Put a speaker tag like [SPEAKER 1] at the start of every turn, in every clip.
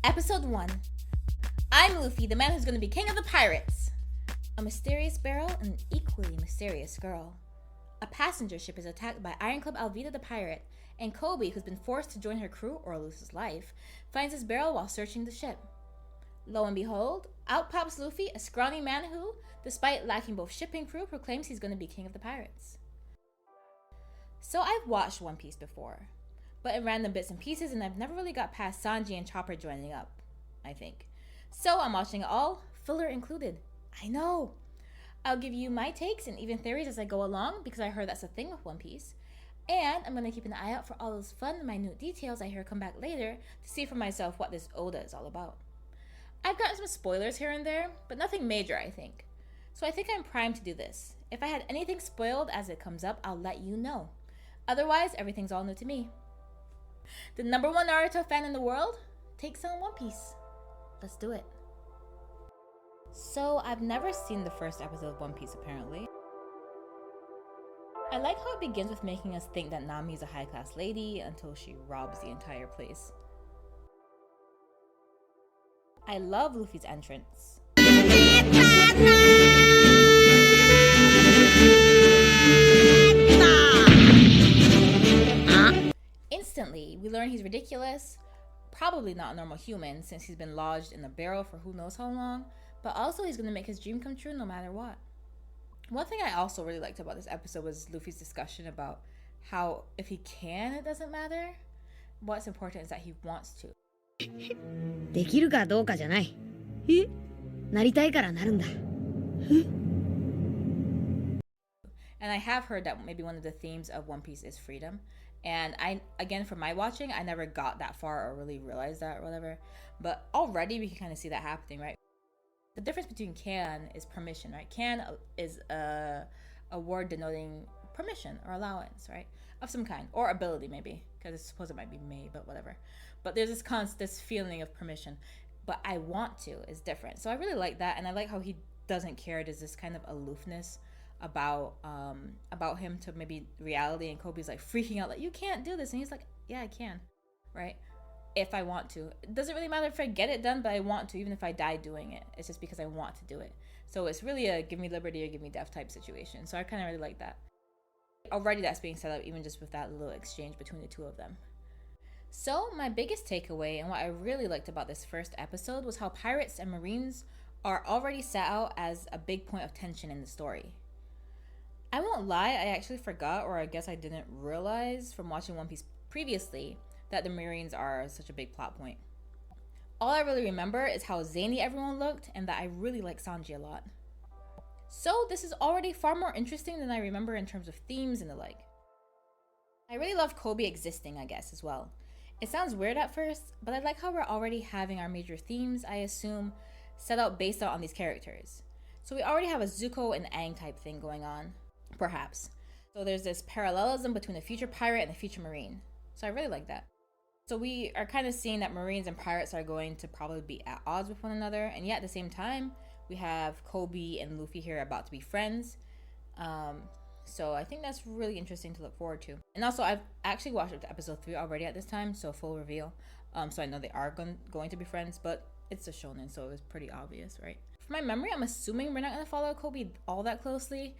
[SPEAKER 1] Episode 1. I'm Luffy, the man who's going to be king of the pirates. A mysterious barrel and an equally mysterious girl. A passenger ship is attacked by Iron Club Alvida the pirate, and Kobe, who's been forced to join her crew or lose his life, finds his barrel while searching the ship. Lo and behold, out pops Luffy, a scrawny man who, despite lacking both ship and crew, proclaims he's going to be king of the pirates. So I've watched One Piece before, but in random bits and pieces, and I've never really got past Sanji and Chopper joining up, I think. So I'm watching it all, filler included. I know! I'll give you my takes and even theories as I go along, because I heard that's a thing with One Piece. And I'm going to keep an eye out for all those fun, minute details I hear come back later to see for myself what this Oda is all about. I've gotten some spoilers here and there, but nothing major, I think. So I think I'm primed to do this. If I had anything spoiled as it comes up, I'll let you know. Otherwise, everything's all new to me. The number one Naruto fan in the world takes on One Piece. Let's do it. So, I've never seen the first episode of One Piece, apparently. I like how it begins with making us think that Nami's a high-class lady until she robs the entire place. I love Luffy's entrance. Instantly, we learn he's ridiculous, probably not a normal human since he's been lodged in a barrel for who knows how long, but also he's going to make his dream come true no matter what. One thing I also really liked about this episode was Luffy's discussion about how if he can, it doesn't matter. What's important is that he wants to.
[SPEAKER 2] できるかどうかじゃない。え？なりたいからなるんだ。え？
[SPEAKER 1] And I have heard that maybe one of the themes of One Piece is freedom. And again, from my watching, I never got that far or really realized that or whatever. But already we can kind of see that happening, right? The difference between can is permission, right? Can is a word denoting permission or allowance, right? Of some kind. Or ability, maybe. Because I suppose it might be may, but whatever. But there's this feeling of permission. But I want to is different. So I really like that. And I like how he doesn't care. There's this kind of aloofness about him to maybe reality, and Kobe's like freaking out like, you can't do this, and he's like, yeah, I can, right? If I want to. It doesn't really matter if I get it done, but I want to, even if I die doing it. It's just because I want to do it. So it's really a give me liberty or give me death type situation. So I kind of really like that. Already that's being set up even just with that little exchange between the two of them. So my biggest takeaway and what I really liked about this first episode was how pirates and marines are already set out as a big point of tension in the story. I won't lie, I actually forgot, or I guess I didn't realize from watching One Piece previously, that the Marines are such a big plot point. All I really remember is how zany everyone looked, and that I really like Sanji a lot. So this is already far more interesting than I remember in terms of themes and the like. I really love Kobe existing, I guess, as well. It sounds weird at first, but I like how we're already having our major themes, I assume, set out based out on these characters. So we already have a Zuko and Aang type thing going on. Perhaps. So there's this parallelism between the future pirate and the future marine. So I really like that. So we are kind of seeing that marines and pirates are going to probably be at odds with one another. And yet at the same time, we have Kobe and Luffy here about to be friends. So I think that's really interesting to look forward to. And also I've actually watched up to episode 3 already at this time. So full reveal. So I know they are going to be friends. But it's a shonen, so it was pretty obvious, right? From my memory, I'm assuming we're not going to follow Kobe all that closely.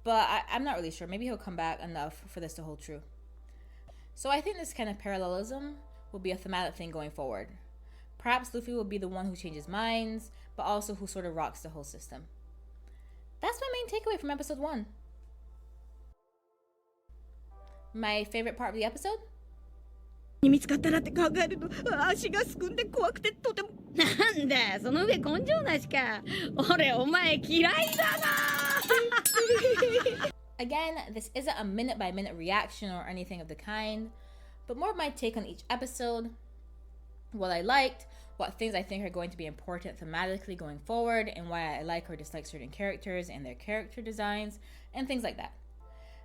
[SPEAKER 1] But I'm not really sure. Maybe he'll come back enough for this to hold true. So I think this kind of parallelism will be a thematic thing going forward. Perhaps Luffy will be the one who changes minds, but also who sort of rocks the whole system. That's my main takeaway from episode 1. My favorite part of the episode?
[SPEAKER 2] 見つかったらって考えると足がすくんで怖くてとてもなんだその上根性なしか俺お前嫌いだな
[SPEAKER 1] Again, this isn't a minute-by-minute reaction or anything of the kind, but more of my take on each episode, what I liked, what things I think are going to be important thematically going forward, and why I like or dislike certain characters and their character designs, and things like that.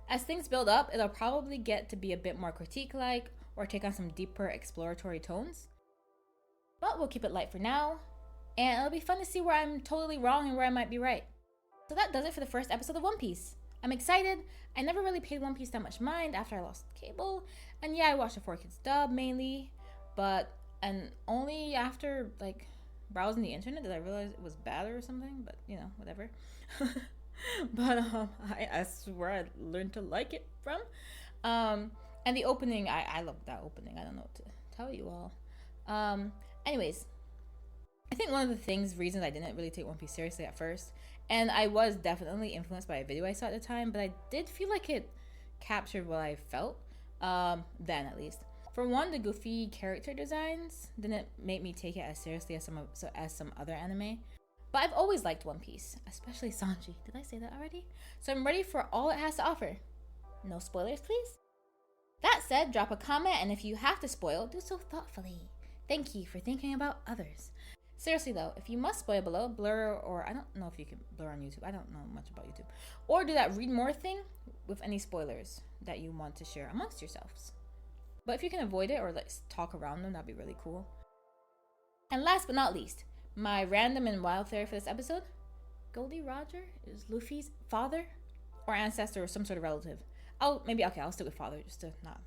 [SPEAKER 1] As things build up, it'll probably get to be a bit more critique-like, or take on some deeper exploratory tones. But we'll keep it light for now, and it'll be fun to see where I'm totally wrong and where I might be right. So that does it for the first episode of One Piece. I'm excited. I never really paid One Piece that much mind after I lost cable, and yeah, I watched the 4Kids dub mainly, but And only after like browsing the internet did I realize it was bad or something. But you know, whatever. But I swear I learned to like it from. And the opening, I love that opening. I don't know what to tell you all. Anyways, I think one of the reasons I didn't really take One Piece seriously at first, and I was definitely influenced by a video I saw at the time, but I did feel like it captured what I felt, then at least. For one, the goofy character designs didn't make me take it as seriously as some other anime. But I've always liked One Piece, especially Sanji. Did I say that already? So I'm ready for all it has to offer. No spoilers, please? That said, drop a comment, and if you have to spoil, do so thoughtfully. Thank you for thinking about others. Seriously though, if you must spoil below, blur, or I don't know if you can blur on YouTube. I don't know much about YouTube. Or do that read more thing with any spoilers that you want to share amongst yourselves. But if you can avoid it or let's talk around them, that'd be really cool. And last but not least, my random and wild theory for this episode: Goldie Roger is Luffy's father or ancestor or some sort of relative. I'll stick with father just to not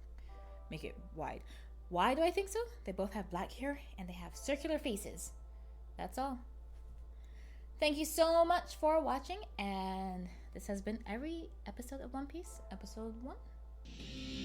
[SPEAKER 1] make it wide. Why do I think so? They both have black hair and they have circular faces. That's all. Thank you so much for watching, and this has been every episode of One Piece, episode 1.